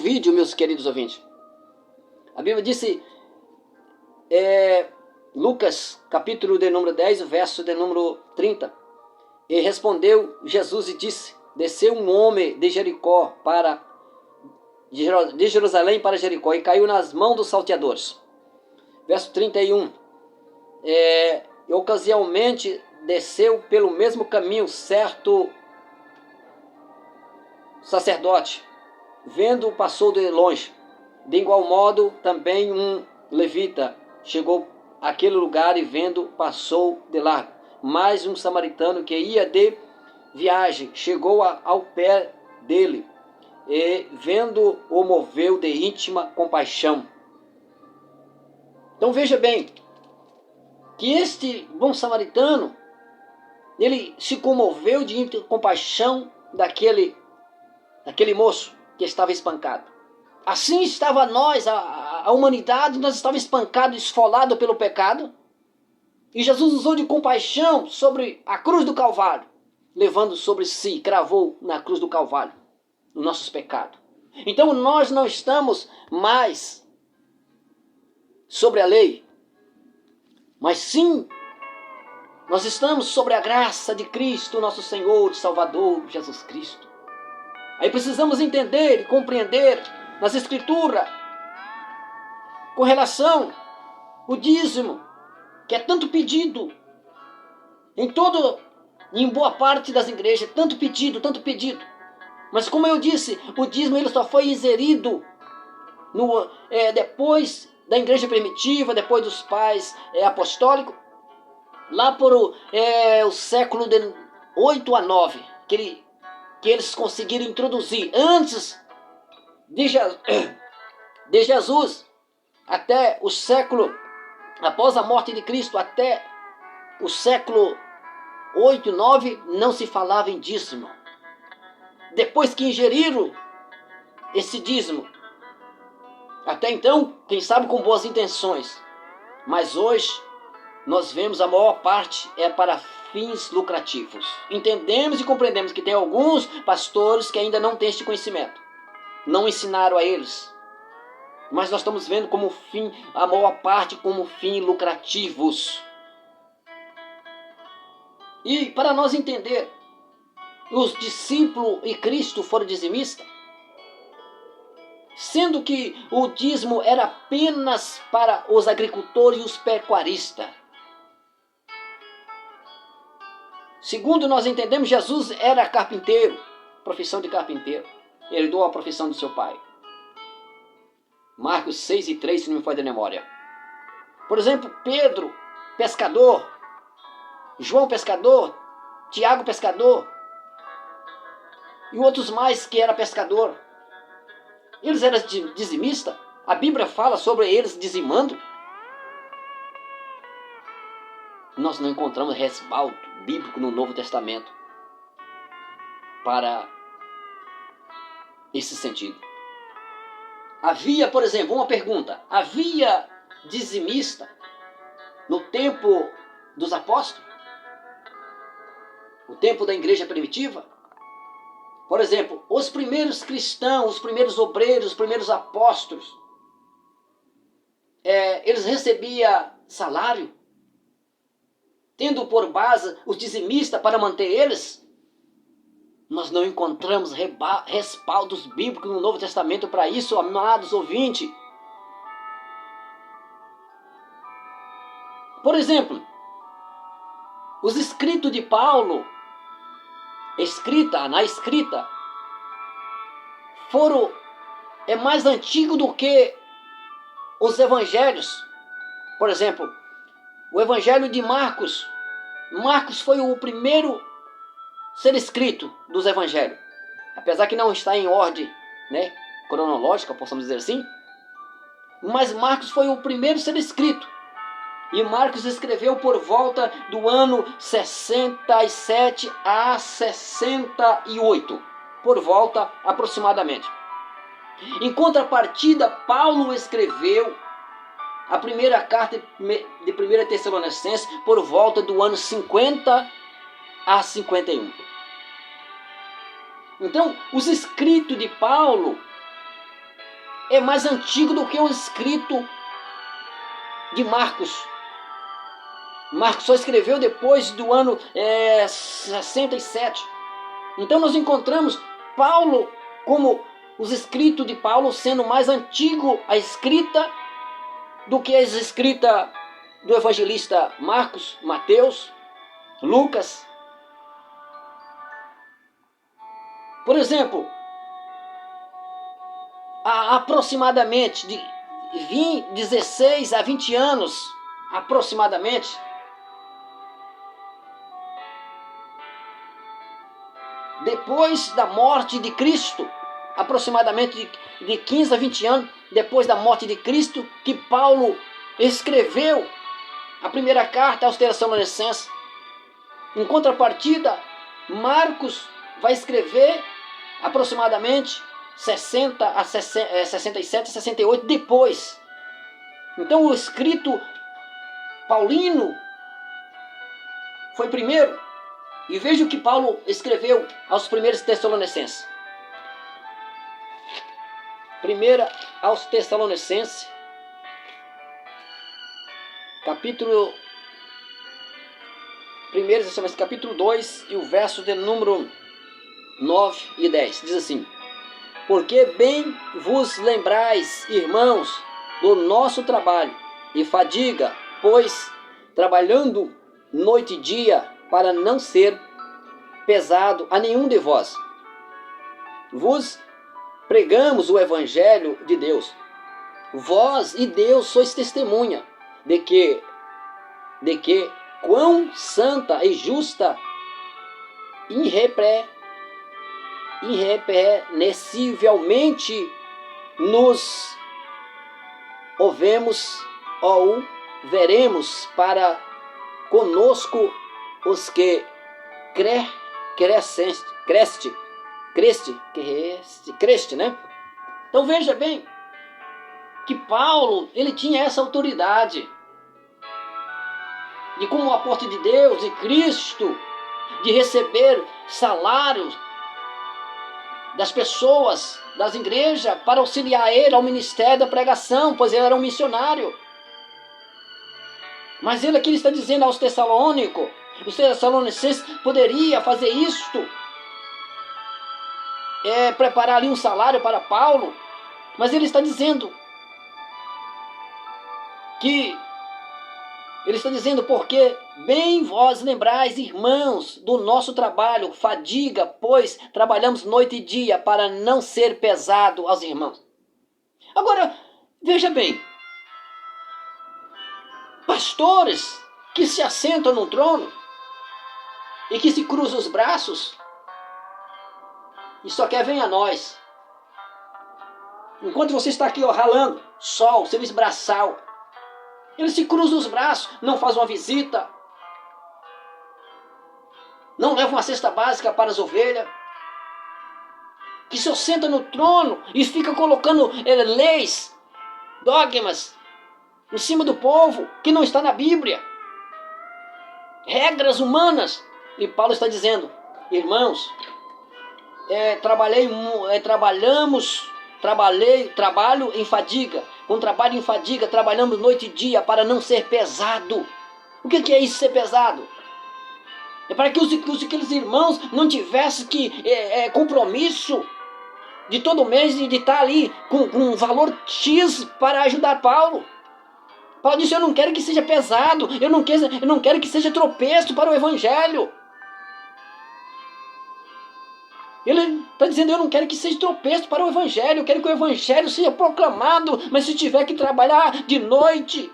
vídeo, meus queridos ouvintes. A Bíblia disse, Lucas, capítulo de número 10, verso de número 30. E respondeu Jesus e disse, desceu um homem de Jericó de Jerusalém para Jericó e caiu nas mãos dos salteadores. Verso 31. E ocasionalmente desceu pelo mesmo caminho certo sacerdote, vendo, passou de longe. De igual modo, também um levita chegou àquele lugar e vendo, passou de largo. Mas um samaritano que ia de viagem chegou ao pé dele e, vendo, o moveu de íntima compaixão. Então veja bem, que este bom samaritano, ele se comoveu de íntima compaixão daquele moço que estava espancado. Assim estava nós, a humanidade, nós estávamos espancados, esfolados pelo pecado. E Jesus usou de compaixão sobre a cruz do Calvário, levando sobre si, cravou na cruz do Calvário, os nossos pecados. Então nós não estamos mais sobre a lei, mas sim, nós estamos sobre a graça de Cristo, nosso Senhor e Salvador, Jesus Cristo. Aí precisamos entender e compreender nas Escrituras, com relação ao dízimo, que é tanto pedido, em boa parte das igrejas, tanto pedido. Mas como eu disse, o dízimo ele só foi inserido depois da igreja primitiva, depois dos pais apostólicos, lá por o século de 8 a 9, que eles conseguiram introduzir. Antes de Jesus, até o século, após a morte de Cristo, até o século 8, 9, não se falava em dízimo. Depois que ingeriram esse dízimo, até então, quem sabe com boas intenções, mas hoje nós vemos a maior parte é para fins lucrativos. Entendemos e compreendemos que tem alguns pastores que ainda não têm este conhecimento, não ensinaram a eles, mas nós estamos vendo como fim, a maior parte como fim lucrativos. E para nós entender, os discípulos e Cristo foram dizimistas, sendo que o dízimo era apenas para os agricultores e os pecuaristas. Segundo nós entendemos, Jesus era carpinteiro, profissão de carpinteiro. Ele herdou a profissão do seu pai. Marcos 6 e 3, se não me falha de memória. Por exemplo, Pedro, pescador. João, pescador. Tiago, pescador. E outros mais que eram pescador. Eles eram dizimistas. A Bíblia fala sobre eles dizimando. Nós não encontramos respaldo bíblico no Novo Testamento para esse sentido. Havia, por exemplo, uma pergunta. Havia dizimista no tempo dos apóstolos? No tempo da igreja primitiva? Por exemplo, os primeiros cristãos, os primeiros obreiros, os primeiros apóstolos, eles recebiam salário, tendo por base os dizimistas para manter eles? Nós não encontramos respaldos bíblicos no Novo Testamento para isso, amados ouvintes. Por exemplo, os escritos de Paulo, na escrita, é mais antigo do que os evangelhos. Por exemplo, o evangelho de Marcos. Marcos foi o primeiro ser escrito dos evangelhos. Apesar que não está em ordem, cronológica, possamos dizer assim. Mas Marcos foi o primeiro ser escrito. E Marcos escreveu por volta do ano 67 a 68. Por volta aproximadamente. Em contrapartida, Paulo escreveu a primeira carta de 1 Tessalonicenses por volta do ano 50 a 51. Então, os escritos de Paulo é mais antigo do que o escrito de Marcos. Marcos só escreveu depois do ano 67. Então nós encontramos Paulo, como os escritos de Paulo, sendo mais antigo a escrita do que a escrita do evangelista Marcos, Mateus, Lucas. Por exemplo, há aproximadamente de 16 a 20 anos, aproximadamente, depois da morte de Cristo, aproximadamente de 15 a 20 anos depois da morte de Cristo, que Paulo escreveu a primeira carta aos Tessalonicenses. Em contrapartida, Marcos vai escrever aproximadamente 67, 68 depois. Então o escrito paulino foi primeiro. E veja o que Paulo escreveu aos primeiros Tessalonicenses. Primeira aos Tessalonicenses, capítulo 2 e o verso de número 9 e 10. Diz assim: porque bem vos lembrais, irmãos, do nosso trabalho e fadiga, pois trabalhando noite e dia, para não ser pesado a nenhum de vós, vos pregamos o evangelho de Deus. Vós e Deus sois testemunha de que quão santa e justa, irrepreensivelmente nos ouvemos ou veremos para conosco os que creste, né? Então veja bem que Paulo, ele tinha essa autoridade de, como o apóstolo de Deus, de Cristo, de receber salários das pessoas, das igrejas, para auxiliar ele ao ministério da pregação, pois ele era um missionário. Mas ele aqui está dizendo aos Tessalônicos, os Tessalonicenses poderia fazer isto, preparar ali um salário para Paulo, mas ele está dizendo porque bem vós lembrais, irmãos, do nosso trabalho, fadiga, pois trabalhamos noite e dia para não ser pesado aos irmãos. Agora, veja bem, pastores que se assentam no trono e que se cruzam os braços e só quer venha a nós. Enquanto você está aqui ralando, sol, serviço braçal, ele se cruza os braços, não faz uma visita, não leva uma cesta básica para as ovelhas, que se senta no trono e fica colocando leis, dogmas em cima do povo que não está na Bíblia, regras humanas. E Paulo está dizendo, irmãos, trabalho em fadiga. Com trabalho em fadiga, trabalhamos noite e dia para não ser pesado. O que é isso, ser pesado? É para que aqueles irmãos não tivessem compromisso de todo mês de estar ali com um valor X para ajudar Paulo. Paulo disse, eu não quero que seja pesado, eu não quero que seja tropeço para o evangelho. Ele está dizendo, eu não quero que seja tropeço para o evangelho, eu quero que o evangelho seja proclamado, mas se tiver que trabalhar de noite,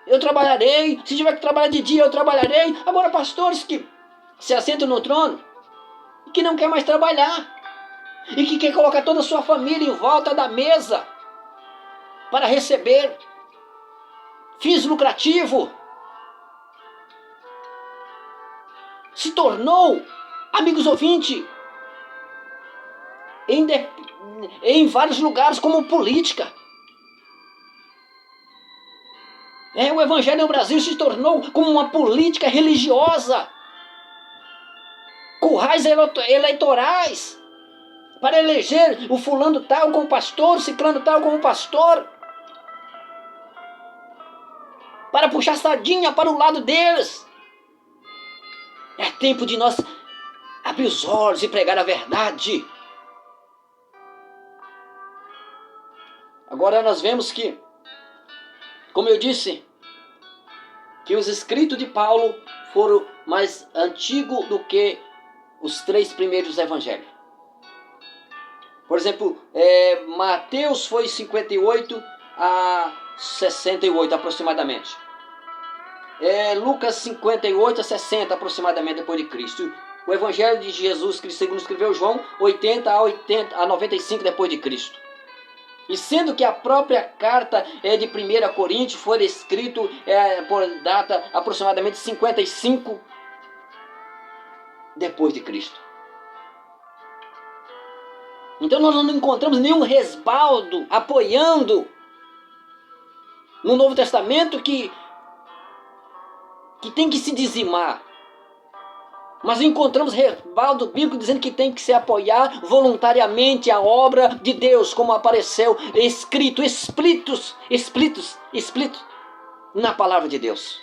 eu trabalharei, se tiver que trabalhar de dia, eu trabalharei. Agora, pastores que se assentam no trono e que não quer mais trabalhar, e que quer colocar toda a sua família em volta da mesa para receber fins lucrativos, se tornou, amigos ouvintes, em vários lugares como política. O evangelho no Brasil se tornou como uma política religiosa, currais eleitorais, para eleger o fulano tal como pastor, o ciclano tal como pastor, para puxar sardinha para o lado deles. É tempo de nós abrir os olhos e pregar a verdade. Agora nós vemos que, como eu disse, que os escritos de Paulo foram mais antigos do que os 3 primeiros evangelhos. Por exemplo, Mateus foi 58 a 68 aproximadamente. Lucas 58 a 60 aproximadamente depois de Cristo. O Evangelho de Jesus Cristo, segundo escreveu João, 80 a 95 depois de Cristo. E sendo que a própria carta de 1 Coríntios foi escrito por data aproximadamente 55 depois de Cristo. Então nós não encontramos nenhum respaldo apoiando no Novo Testamento que tem que se dizimar. Mas encontramos respaldo bíblico dizendo que tem que se apoiar voluntariamente a obra de Deus, como apareceu escrito, explícito na palavra de Deus.